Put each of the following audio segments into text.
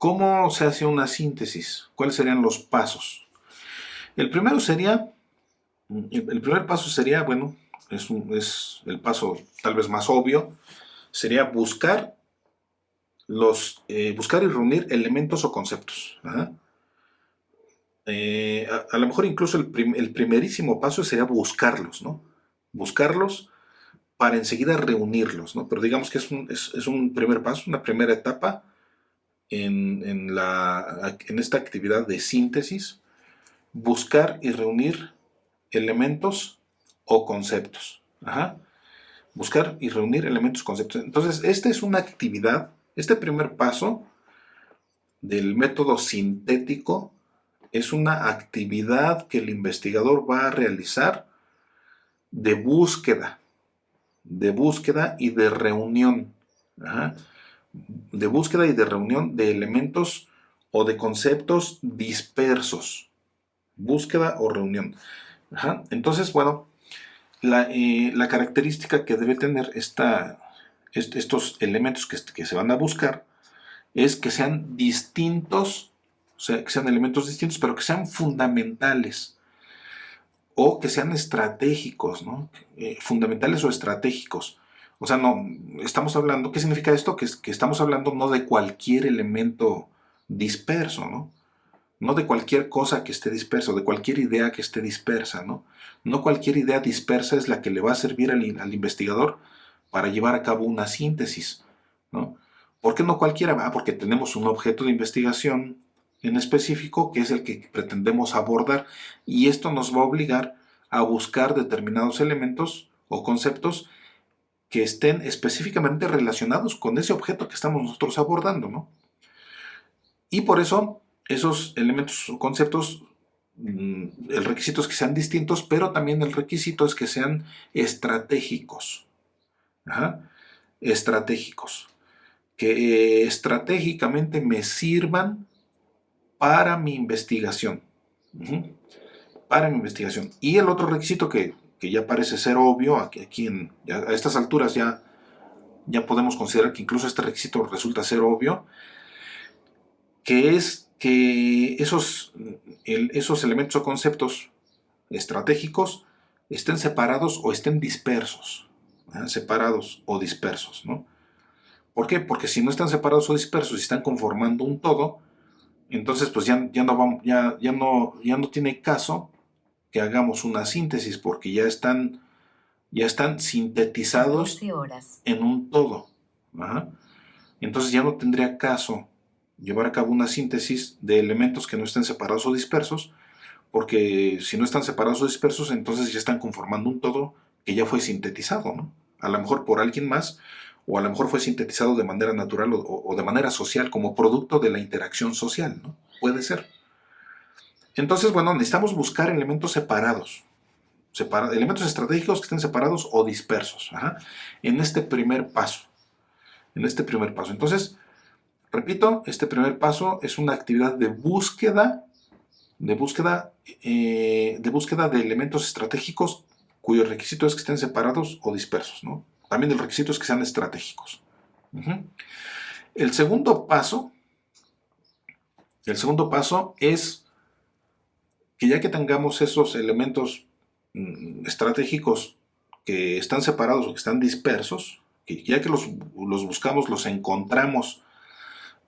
¿Cómo se hace una síntesis? ¿Cuáles serían los pasos? El primero sería, el primer paso sería, bueno, es el paso tal vez más obvio, sería buscar y reunir elementos o conceptos. Ajá. A lo mejor incluso el primerísimo paso sería buscarlos, ¿no? Buscarlos para enseguida reunirlos, ¿no? Pero digamos que es un primer paso, una primera etapa en esta actividad de síntesis, buscar y reunir elementos o conceptos. Ajá. Buscar y reunir elementos o conceptos. Entonces, esta es una actividad, este primer paso del método sintético es una actividad que el investigador va a realizar de búsqueda y de reunión. Ajá. De búsqueda y de reunión de elementos o de conceptos dispersos. Búsqueda o reunión. Ajá. Entonces, bueno, la característica que debe tener estos elementos que se van a buscar es que sean distintos, o sea, que sean elementos distintos, pero que sean fundamentales o que sean estratégicos, ¿no? Fundamentales o estratégicos. O sea, no, estamos hablando, ¿qué significa esto? Que estamos hablando no de cualquier elemento disperso, ¿no? No de cualquier cosa que esté dispersa, de cualquier idea que esté dispersa, ¿no? No cualquier idea dispersa es la que le va a servir al investigador para llevar a cabo una síntesis, ¿no? ¿Por qué no cualquiera? Porque tenemos un objeto de investigación en específico que es el que pretendemos abordar y esto nos va a obligar a buscar determinados elementos o conceptos que estén específicamente relacionados con ese objeto que estamos nosotros abordando, ¿no? Y por eso esos elementos o conceptos, el requisito es que sean distintos, pero también el requisito es que sean estratégicos. Ajá. Estratégicos. Que estratégicamente me sirvan para mi investigación. Uh-huh. Para mi investigación. Y el otro requisito que ya parece ser obvio, aquí a estas alturas ya podemos considerar que incluso este requisito resulta ser obvio, que es que esos elementos o conceptos estratégicos estén separados o estén dispersos. ¿Eh? Separados o dispersos, ¿no? ¿Por qué? Porque si no están separados o dispersos y están conformando un todo, entonces pues ya no tiene caso que hagamos una síntesis porque ya están sintetizados en un todo. Ajá. Entonces ya no tendría caso llevar a cabo una síntesis de elementos que no estén separados o dispersos, porque si no están separados o dispersos, entonces ya están conformando un todo que ya fue sintetizado, ¿no? A lo mejor por alguien más, o a lo mejor fue sintetizado de manera natural o de manera social, como producto de la interacción social, ¿no? Puede ser. Entonces, bueno, necesitamos buscar elementos separados, elementos estratégicos que estén separados o dispersos, ajá, en este primer paso. Entonces, repito, este primer paso es una actividad de elementos estratégicos cuyo requisito es que estén separados o dispersos, ¿no? También el requisito es que sean estratégicos. Uh-huh. El segundo paso es que ya que tengamos esos elementos estratégicos que están separados o que están dispersos, que ya que los buscamos, los encontramos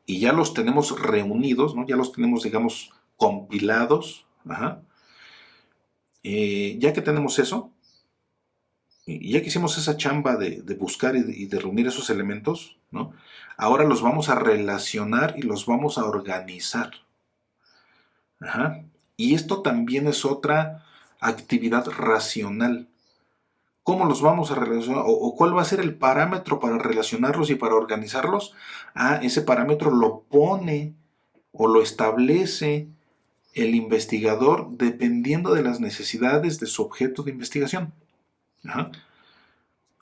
y ya los tenemos reunidos, ¿no? Ya los tenemos, digamos, compilados, ajá. Ya que tenemos eso, y ya que hicimos esa chamba de buscar y de reunir esos elementos, ¿no? Ahora los vamos a relacionar y los vamos a organizar. Ajá. Y esto también es otra actividad racional. ¿Cómo los vamos a relacionar? ¿O cuál va a ser el parámetro para relacionarlos y para organizarlos? Ese parámetro lo pone o lo establece el investigador dependiendo de las necesidades de su objeto de investigación. Ajá.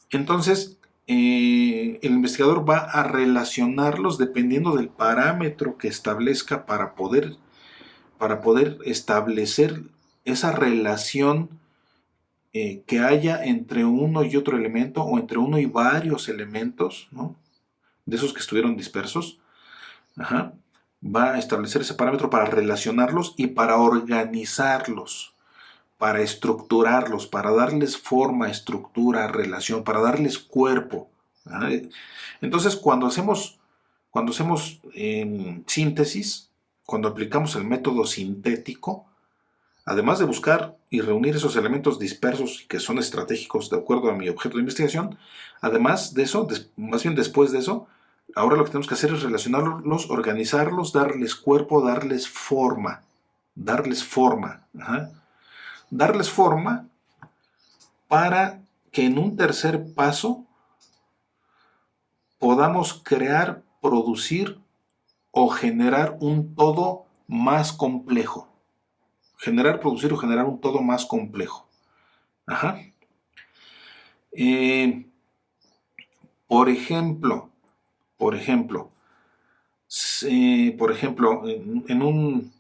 Entonces, el investigador va a relacionarlos dependiendo del parámetro que establezca para poder establecer esa relación que haya entre uno y otro elemento o entre uno y varios elementos, ¿no? De esos que estuvieron dispersos. Ajá. va a establecer ese parámetro para relacionarlos y para organizarlos, para estructurarlos, para darles forma, estructura, relación, para darles cuerpo. ¿Ah? Entonces, cuando hacemos síntesis, cuando aplicamos el método sintético, además de buscar y reunir esos elementos dispersos que son estratégicos de acuerdo a mi objeto de investigación, además de eso, más bien después de eso, ahora lo que tenemos que hacer es relacionarlos, organizarlos, darles cuerpo, darles forma. Darles forma. Ajá. Darles forma para que en un tercer paso podamos crear, producir o generar un todo más complejo. Generar, producir o generar un todo más complejo. Ajá. Eh, por ejemplo, por ejemplo, en un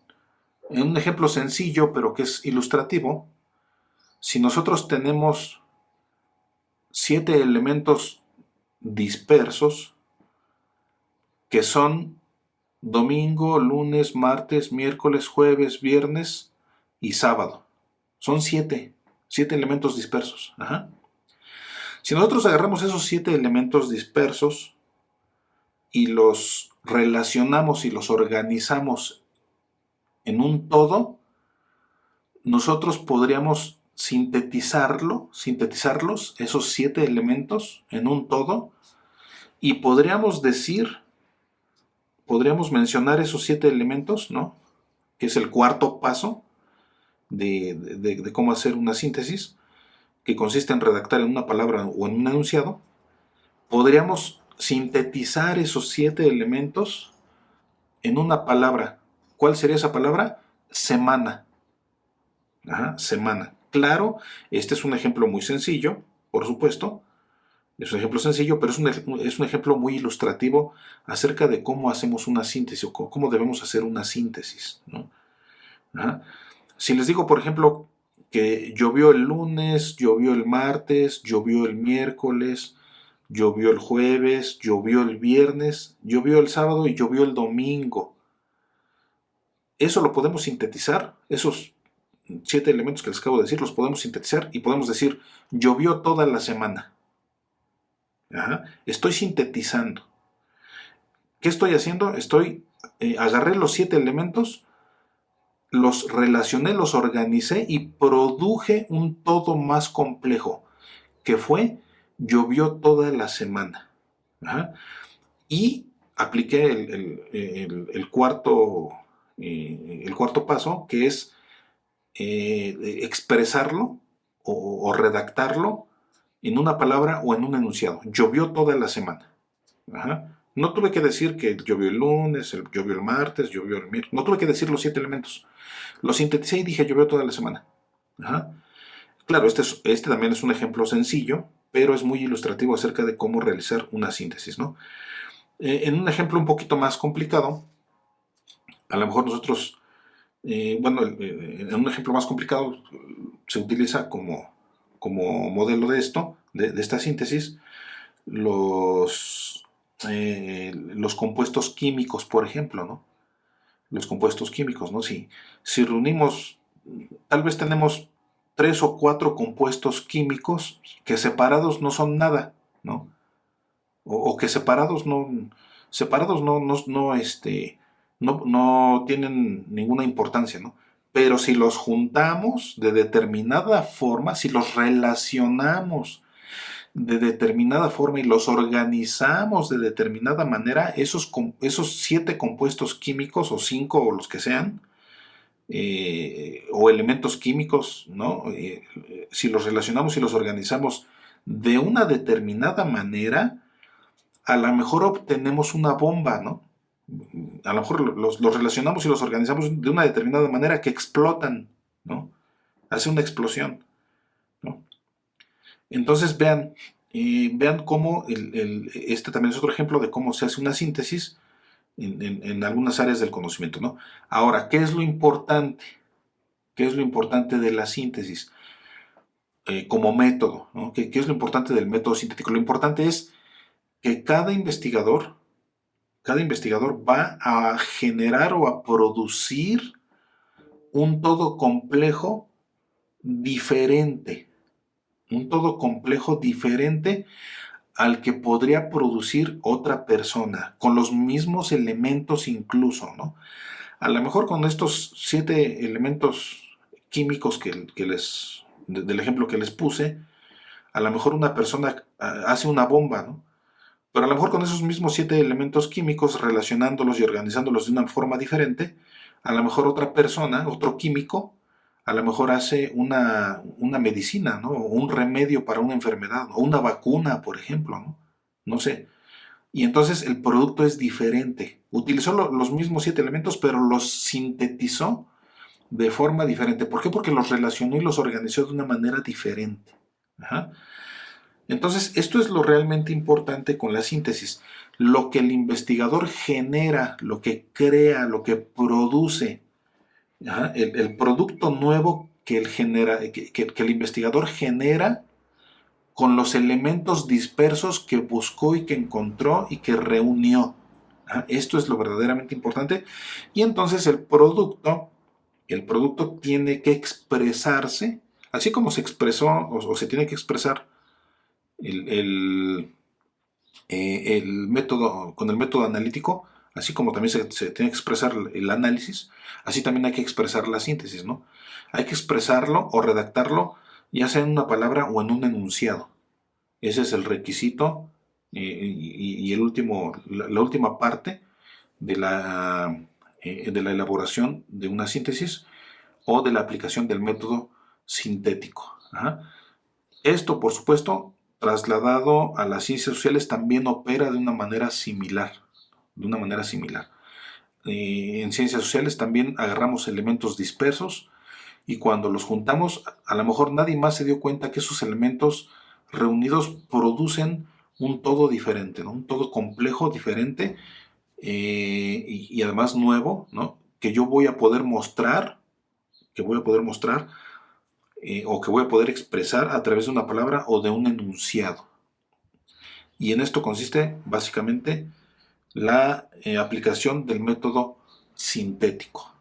ejemplo sencillo, pero que es ilustrativo, si nosotros tenemos 7 elementos dispersos, que son domingo, lunes, martes, miércoles, jueves, viernes y sábado. Son 7 elementos dispersos. Ajá. Si nosotros agarramos esos 7 elementos dispersos y los relacionamos y los organizamos en un todo, nosotros podríamos sintetizarlos, esos 7 elementos en un todo, y podríamos mencionar esos 7 elementos, ¿no? Que es el cuarto paso de cómo hacer una síntesis, que consiste en redactar en una palabra o en un enunciado. Podríamos sintetizar esos 7 elementos en una palabra. ¿Cuál sería esa palabra? Semana. Ajá, semana. Claro, este es un ejemplo muy sencillo, por supuesto. Es un ejemplo sencillo, pero es un ejemplo muy ilustrativo acerca de cómo hacemos una síntesis o cómo debemos hacer una síntesis, ¿no? Ajá. Si les digo, por ejemplo, que llovió el lunes, llovió el martes, llovió el miércoles, llovió el jueves, llovió el viernes, llovió el sábado y llovió el domingo. Eso lo podemos sintetizar, esos 7 elementos que les acabo de decir, los podemos sintetizar y podemos decir, llovió toda la semana. Ajá. Estoy sintetizando. ¿Qué estoy haciendo? Agarré los 7 elementos, los relacioné, los organicé y produje un todo más complejo, que fue, llovió toda la semana. Ajá. Y apliqué el cuarto paso, que es expresarlo o redactarlo en una palabra o en un enunciado. Llovió toda la semana. Ajá. No tuve que decir que llovió el lunes, llovió el martes, llovió el miércoles. No tuve que decir los 7 elementos. Lo sinteticé y dije llovió toda la semana. Ajá. Claro, este también es un ejemplo sencillo, pero es muy ilustrativo acerca de cómo realizar una síntesis, ¿no? En un ejemplo un poquito más complicado, a lo mejor nosotros, en un ejemplo más complicado se utiliza como modelo de esto, de esta síntesis, los compuestos químicos, por ejemplo, ¿no? Los compuestos químicos, ¿no? Si reunimos, tal vez tenemos 3 o 4 compuestos químicos que separados no son nada, ¿no? O que no tienen ninguna importancia, ¿no? Pero si los juntamos de determinada forma, si los relacionamos de determinada forma y los organizamos de determinada manera, esos 7 compuestos químicos o 5 o los que sean, o elementos químicos, ¿no? Si los relacionamos y los organizamos de una determinada manera, a lo mejor obtenemos una bomba, ¿no? A lo mejor los relacionamos y los organizamos de una determinada manera que explotan, ¿no? Hace una explosión, ¿no? Entonces vean cómo este también es otro ejemplo de cómo se hace una síntesis en algunas áreas del conocimiento, ¿no? Ahora, ¿qué es lo importante? ¿Qué es lo importante de la síntesis como método? ¿No? ¿Qué es lo importante del método sintético? Lo importante es que cada investigador cada investigador va a generar o a producir un todo complejo diferente, un todo complejo diferente al que podría producir otra persona, con los mismos elementos incluso, ¿no? A lo mejor con estos 7 elementos químicos del ejemplo que les puse, a lo mejor una persona hace una bomba, ¿no? Pero a lo mejor con esos mismos 7 elementos químicos, relacionándolos y organizándolos de una forma diferente, a lo mejor otra persona, otro químico, a lo mejor hace una medicina, ¿no? O un remedio para una enfermedad, o una vacuna, por ejemplo, ¿no? No sé. Y entonces el producto es diferente. Utilizó los mismos 7 elementos, pero los sintetizó de forma diferente. ¿Por qué? Porque los relacionó y los organizó de una manera diferente. Ajá. Entonces, esto es lo realmente importante con la síntesis. Lo que el investigador genera, lo que crea, lo que produce, ajá, el producto nuevo que el investigador genera con los elementos dispersos que buscó y que encontró y que reunió. Ajá, esto es lo verdaderamente importante. Y entonces el producto tiene que expresarse, así como se expresó o se tiene que expresar el, el, el método, con el método analítico, así como también se tiene que expresar el análisis, así también hay que expresar la síntesis, ¿no? Hay que expresarlo o redactarlo ya sea en una palabra o en un enunciado. Ese es el requisito y la última parte de la elaboración de una síntesis o de la aplicación del método sintético. Ajá. Esto, por supuesto, trasladado a las ciencias sociales, también opera de una manera similar. De una manera similar. En ciencias sociales también agarramos elementos dispersos y cuando los juntamos, a lo mejor nadie más se dio cuenta que esos elementos reunidos producen un todo diferente, ¿no? Un todo complejo diferente y además nuevo, ¿no? Que voy a poder mostrar o que voy a poder expresar a través de una palabra o de un enunciado. Y en esto consiste básicamente la aplicación del método sintético.